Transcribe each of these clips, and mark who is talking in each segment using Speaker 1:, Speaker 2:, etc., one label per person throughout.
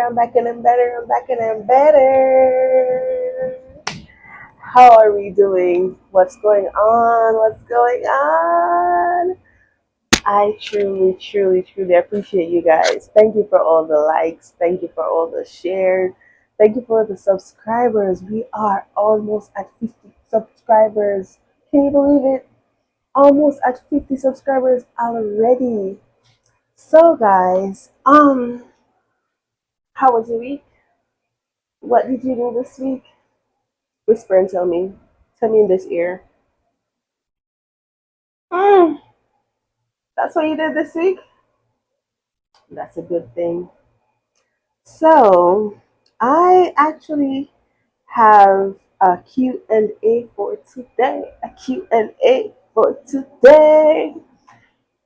Speaker 1: I'm back and I'm better, I'm back and I'm better. How are we doing? What's going on? What's going on? I truly, truly, truly appreciate you guys. Thank you for all the likes. Thank you for all the shares. Thank you for the subscribers. We are almost at 50 subscribers. Can you believe it? Almost at 50 subscribers already. So guys, how was your week? What did you do this week? Whisper and tell me. Tell me in this ear. Mm, that's what you did this week? That's a good thing. So, I actually have a Q&A for today. A Q&A for today.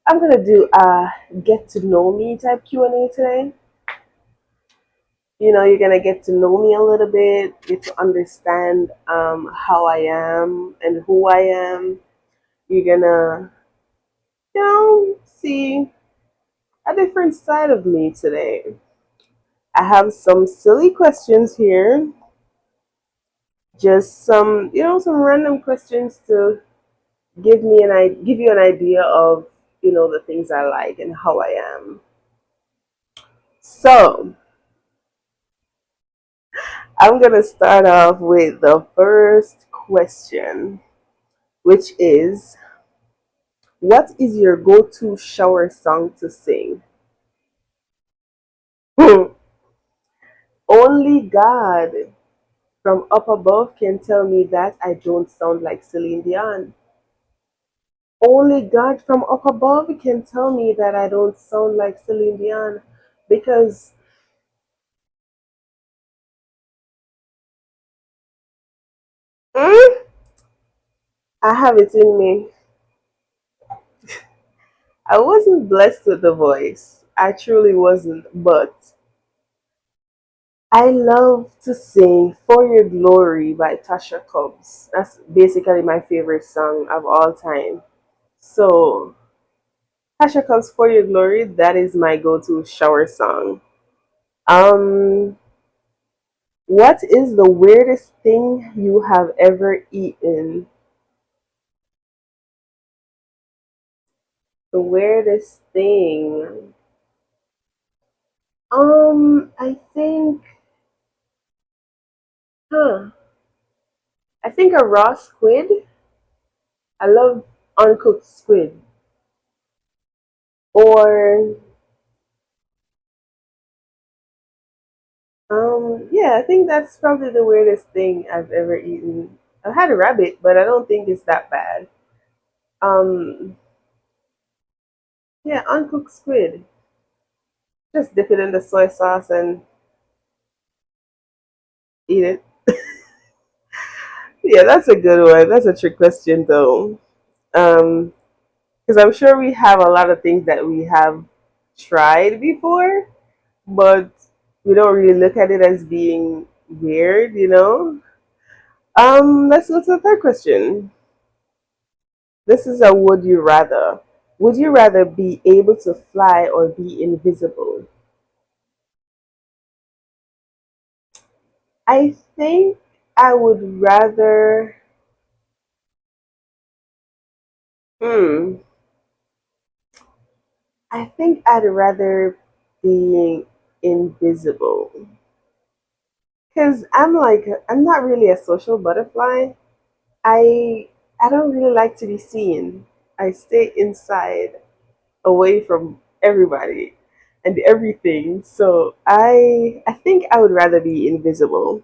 Speaker 1: I'm going to do a get to know me type Q&A today. You're going to get to know me a little bit, get to understand how I am and who I am. You're going to, see a different side of me today. I have some silly questions here, just some random questions to give you an idea of the things I like and how I am. So I'm gonna start off with the first question, which is, what is your go-to shower song to sing? Only God from up above can tell me that I don't sound like Celine Dion. Only God from up above can tell me that I don't sound like Celine Dion because mm, I have it in me. I wasn't blessed with the voice. I truly wasn't, but I love to sing For Your Glory by Tasha Cobbs. That's basically my favorite song of all time. So, Tasha Cobbs For Your Glory, that is my go-to shower song. Um, what is the weirdest thing you have ever eaten? The weirdest thing. I think, huh? I think a raw squid. I love uncooked squid. Or, yeah, I think that's probably the weirdest thing I've ever eaten. I've had a rabbit, but I don't think it's that bad. Um, yeah, uncooked squid. Just dip it in the soy sauce and eat it. Yeah, that's a good one. That's a trick question, though. Um, because I'm sure we have a lot of things that we have tried before, but we don't really look at it as being weird. Let's go to the third question. This is a would you rather. Would you rather be able to fly or be invisible? I think I would rather. Hmm. I think I'd rather being invisible. Because I'm not really a social butterfly. I I don't really like to be seen. I stay inside, away from everybody and everything. So I think I would rather be invisible.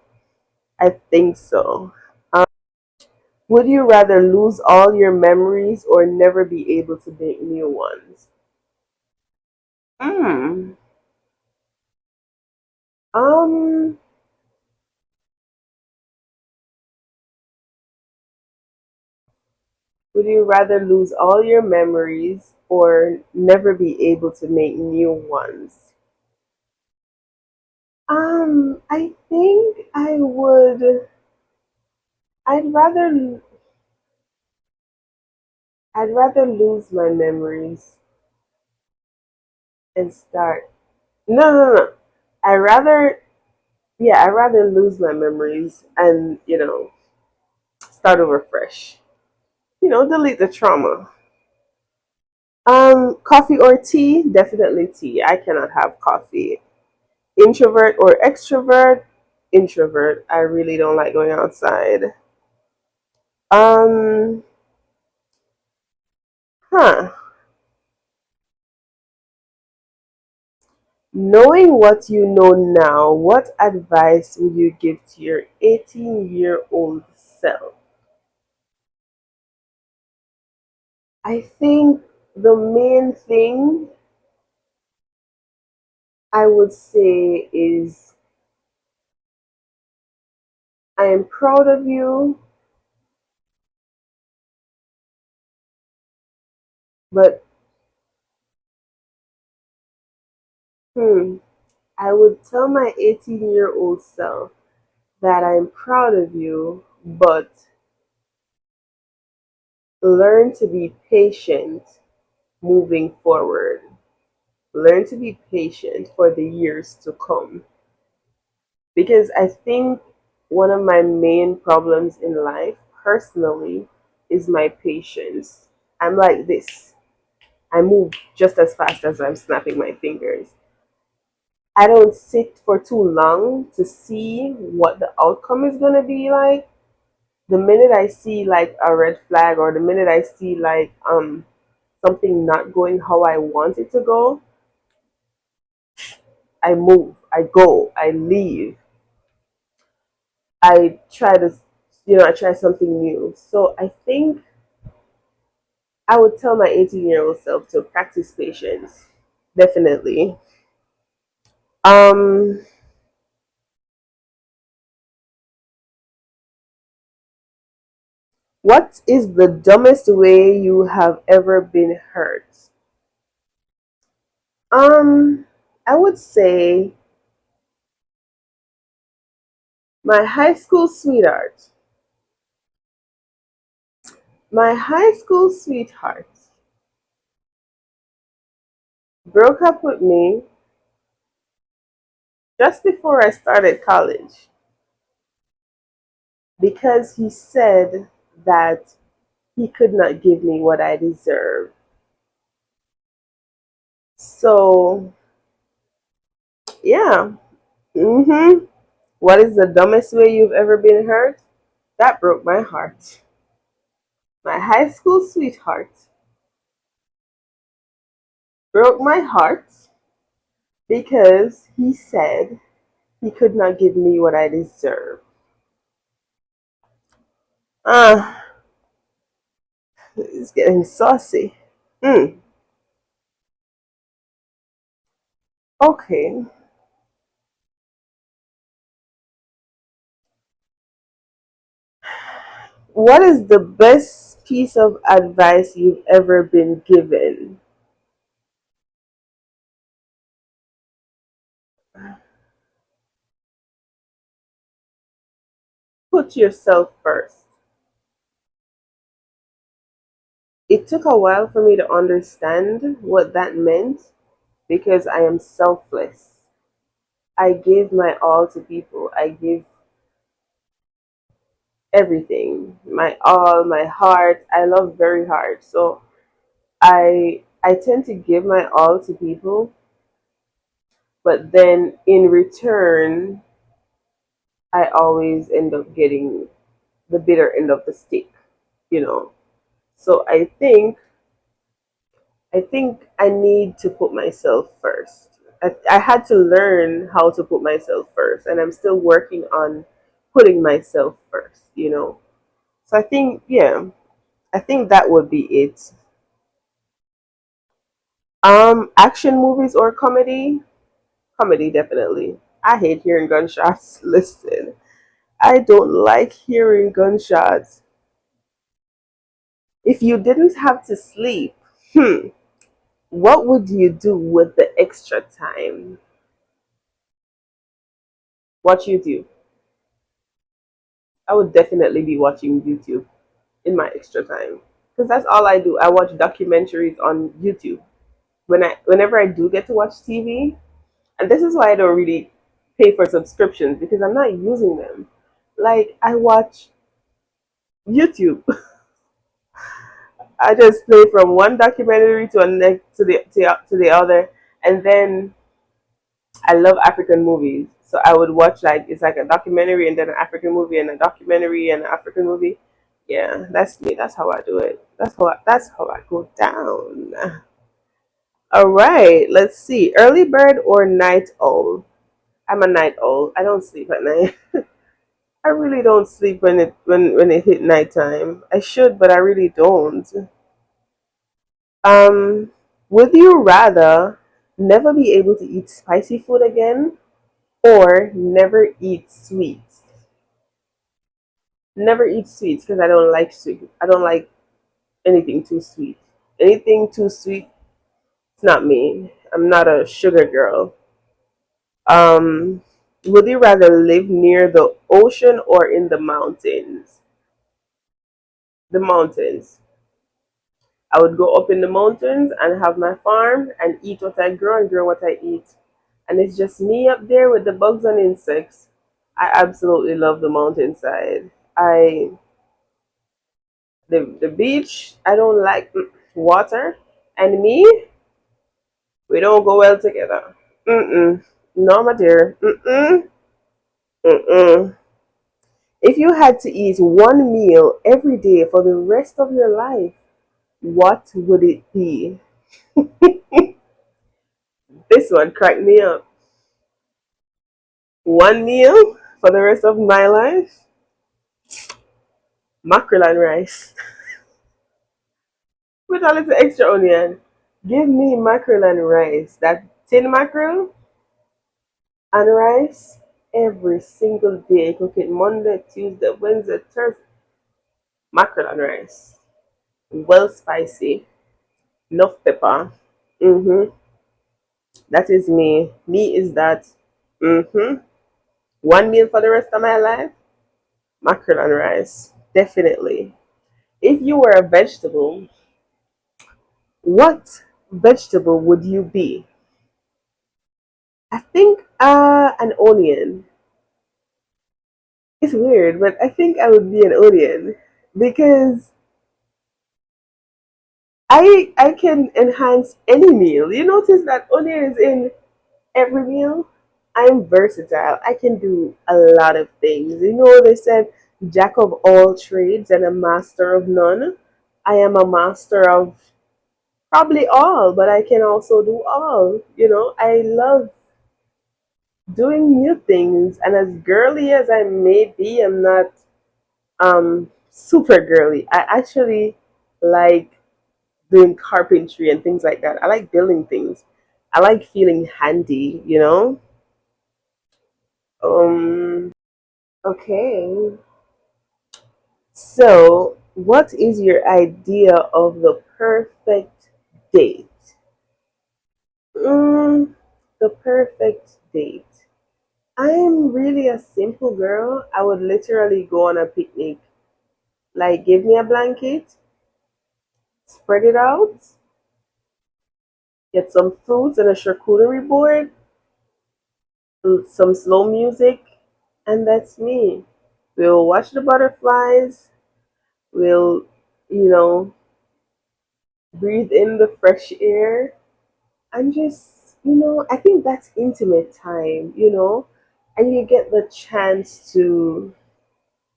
Speaker 1: I think so. Would you rather lose all your memories or never be able to make new ones? Hmm. Um. Would you rather lose all your memories or never be able to make new ones? I think I would. I'd rather. I'd rather lose my memories and start. No, no, no. I rather, yeah, I rather lose my memories and start over fresh. Delete the trauma. Coffee or tea? Definitely tea. I cannot have coffee. Introvert or extrovert? Introvert. I really don't like going outside. Um, huh. Knowing what you know now, what advice would you give to your 18-year-old self? I think the main thing I would say is I am proud of you, but hmm, I would tell my 18-year-old self that I'm proud of you, but learn to be patient moving forward. Learn to be patient for the years to come. Because I think one of my main problems in life, personally, is my patience. I'm like this. I move just as fast as I'm snapping my fingers. I don't sit for too long to see what the outcome is going to be like. The minute I see like a red flag, or the minute I see like something not going how I want it to go, I move, I go, I leave. I try to, I try something new. So I think I would tell my 18-year-old self to practice patience. Definitely. Um, what is the dumbest way you have ever been hurt? Um, I would say my high school sweetheart. My high school sweetheart broke up with me just before I started college because he said that he could not give me what I deserve. So, yeah. What is the dumbest way you've ever been hurt? That broke my heart. My high school sweetheart broke my heart because he said he could not give me what I deserve. Ah, it's getting saucy. Mm, okay. What is the best piece of advice you've ever been given? Put yourself first. It took a while for me to understand what that meant because I am selfless. I give my all to people. I give everything, my all, my heart. I love very hard. So I tend to give my all to people, but then in return I always end up getting the bitter end of the stick, you know. So I think I need to put myself first. I had to learn how to put myself first, and I'm still working on putting myself first. So I think, yeah, I think that would be it. Action movies or comedy? Comedy, definitely. I hate hearing gunshots. Listen, I don't like hearing gunshots. If you didn't have to sleep, what would you do with the extra time? What you do? I would definitely be watching YouTube in my extra time because that's all I do. I watch documentaries on YouTube. Whenever I do get to watch TV, and this is why I don't really pay for subscriptions because I'm not using them. Like I watch YouTube. I just play from one documentary to a next to the other, and then I love African movies. So I would watch like it's like a documentary and then an African movie and a documentary and an African movie. Yeah, that's me. That's how I do it. That's how I go down. All right, let's see. Early bird or night owl? I'm a night owl. I don't sleep at night. I really don't sleep when it hit nighttime. I should, but I really don't. Um, would you rather never be able to eat spicy food again or never eat sweets? Never eat sweets because I don't like sweet. I don't like anything too sweet. Anything too sweet, it's not me. I'm not a sugar girl. Um, would you rather live near the ocean or in the mountains? The mountains. I would go up in the mountains and have my farm and eat what I grow and grow what I eat. And it's just me up there with the bugs and insects. I absolutely love the mountainside. I the beach, I don't like water, and me, we don't go well together. Mm-mm. No, my dear. Mm-mm. Mm-mm. If you had to eat one meal every day for the rest of your life, what would it be? This one cracked me up. One meal for the rest of my life? Mackerel and rice. With a little extra onion. Give me mackerel and rice. That tin mackerel and rice every single day. Cook it Monday, Tuesday, Wednesday, Thursday. Mackerel and rice. Well spicy. Enough pepper. Mm-hmm. That is me. Me is that. Mm-hmm. One meal for the rest of my life? Mackerel and rice. Definitely. If you were a vegetable, what vegetable would you be? I think an onion. It's weird, but I think I would be an onion because I can enhance any meal. You notice that onion is in every meal. I'm versatile. I can do a lot of things. You know, they said jack of all trades and a master of none. I am a master of probably all, but I can also do all. You know, I love doing new things, and as girly as I may be, I'm not super girly. I actually like doing carpentry and things like that. I like building things. I like feeling handy, you know? Um okay. So, what is your idea of the perfect date? Mm, the perfect date. I'm really a simple girl. I would literally go on a picnic. Like, give me a blanket, spread it out, get some fruits and a charcuterie board, some slow music, and that's me. We'll watch the butterflies, we'll, you know, breathe in the fresh air, and just, I think that's intimate time, and you get the chance to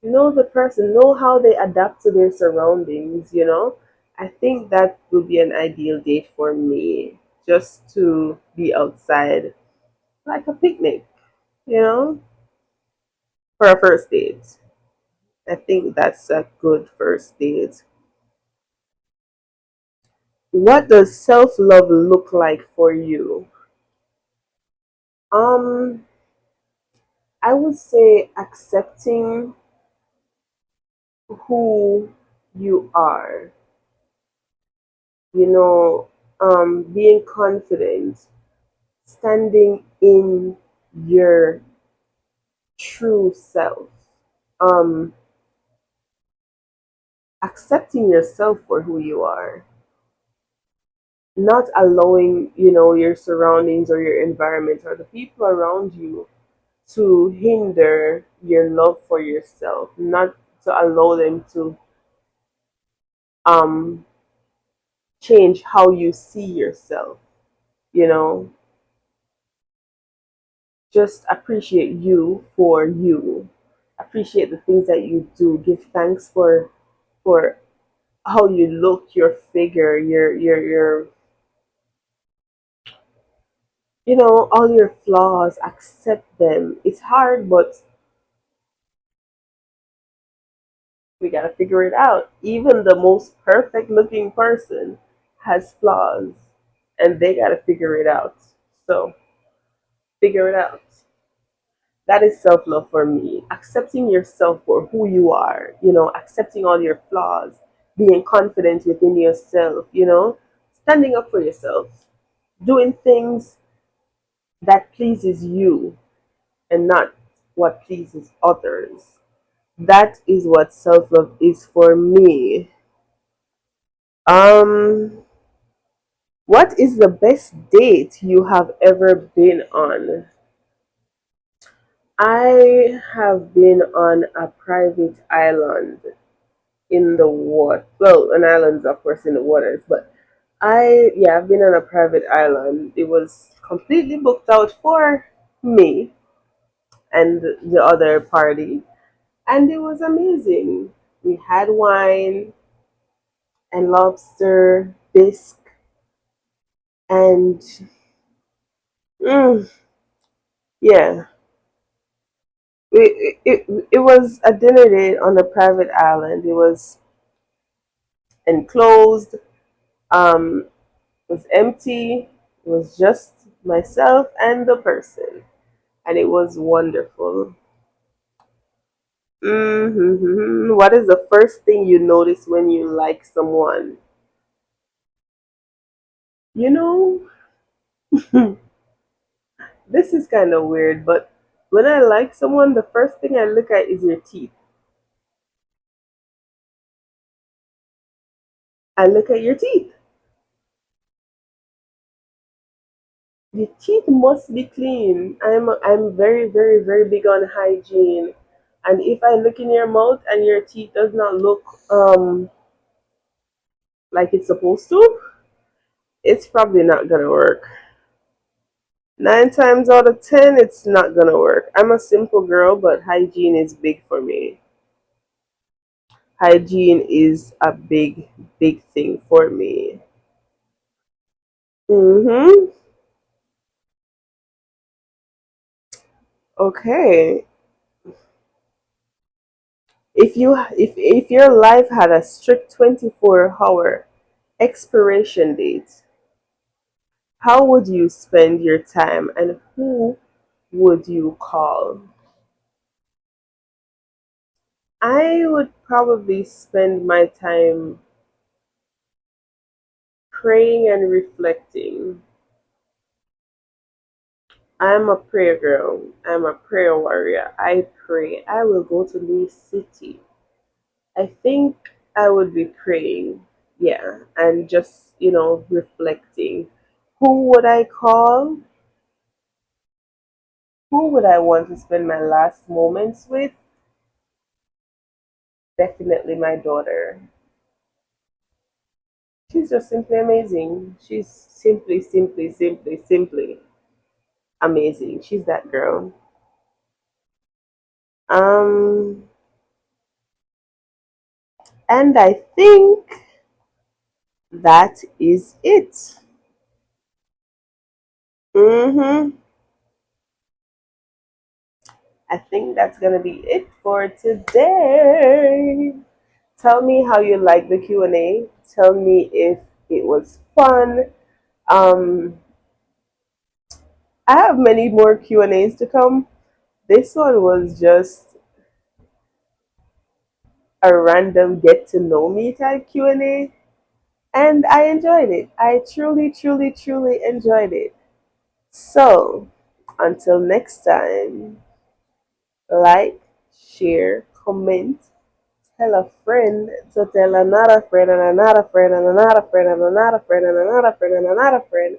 Speaker 1: know the person, know how they adapt to their surroundings. I think that would be an ideal date for me, just to be outside like a picnic, you know, for a first date. I think that's a good first date. What does self love look like for you? Um, I would say accepting who you are, you know, being confident, standing in your true self, um, accepting yourself for who you are, not allowing, your surroundings or your environment or the people around you to hinder your love for yourself, not to allow them to um change how you see yourself, you know. Just appreciate you for you. Appreciate the things that you do. Give thanks for how you look, your figure, your all your flaws. Accept them. It's hard, but we gotta figure it out. Even the most perfect looking person has flaws, and they gotta figure it out. So figure it out. That is self love for me. Accepting yourself for who you are, accepting all your flaws, being confident within yourself, standing up for yourself, doing things that pleases you and not what pleases others. That is what self love is for me. Um, what is the best date you have ever been on? I have been on a private island in the water. Well, an island's of course in the waters, but I've been on a private island. It was completely booked out for me and the other party, and it was amazing. We had wine and lobster bisque, and mm, yeah, it was a dinner date on a private island. It was enclosed. It was empty. It was just myself and the person, and it was wonderful. What is the first thing you notice when you like someone? You know, this is kind of weird, but when I like someone, the first thing I look at is your teeth. I look at your teeth. The teeth must be clean. I'm very very very big on hygiene, and if I look in your mouth and your teeth does not look like it's supposed to, it's probably not gonna work. 9 times out of 10, it's not gonna work. I'm a simple girl, but hygiene is big for me. Hygiene is a big, big thing for me. Mm-hmm. Okay. If your life had a strict 24-hour expiration date, how would you spend your time and who would you call? I would probably spend my time praying and reflecting. I'm a prayer girl. I'm a prayer warrior. I pray. I will go to Lee City. I think I would be praying. Yeah. And just, reflecting. Who would I call? Who would I want to spend my last moments with? Definitely my daughter. She's just simply amazing. She's simply, simply, simply, simply amazing. She's that girl. Um, and I think that is it. Mm-hmm. I think that's gonna be it for today. Tell me how you like the Q&A. Tell me if it was fun. Um, I have many more Q&As to come. This one was just a random get to know me type Q&A, and I enjoyed it. I truly, truly, truly enjoyed it. So, until next time, like, share, comment, tell a friend to tell another friend and another friend and another friend and another friend and another friend and another friend.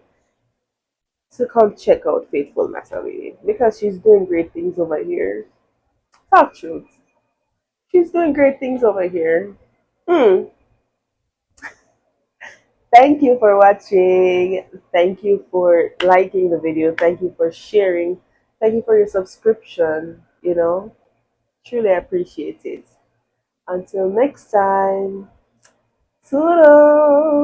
Speaker 1: to come check out Faithful Natalie because she's doing great things over here. Talk truth. She's doing great things over here. Hmm. Thank you for watching. Thank you for liking the video. Thank you for sharing. Thank you for your subscription. Truly appreciate it. Until next time, toodles.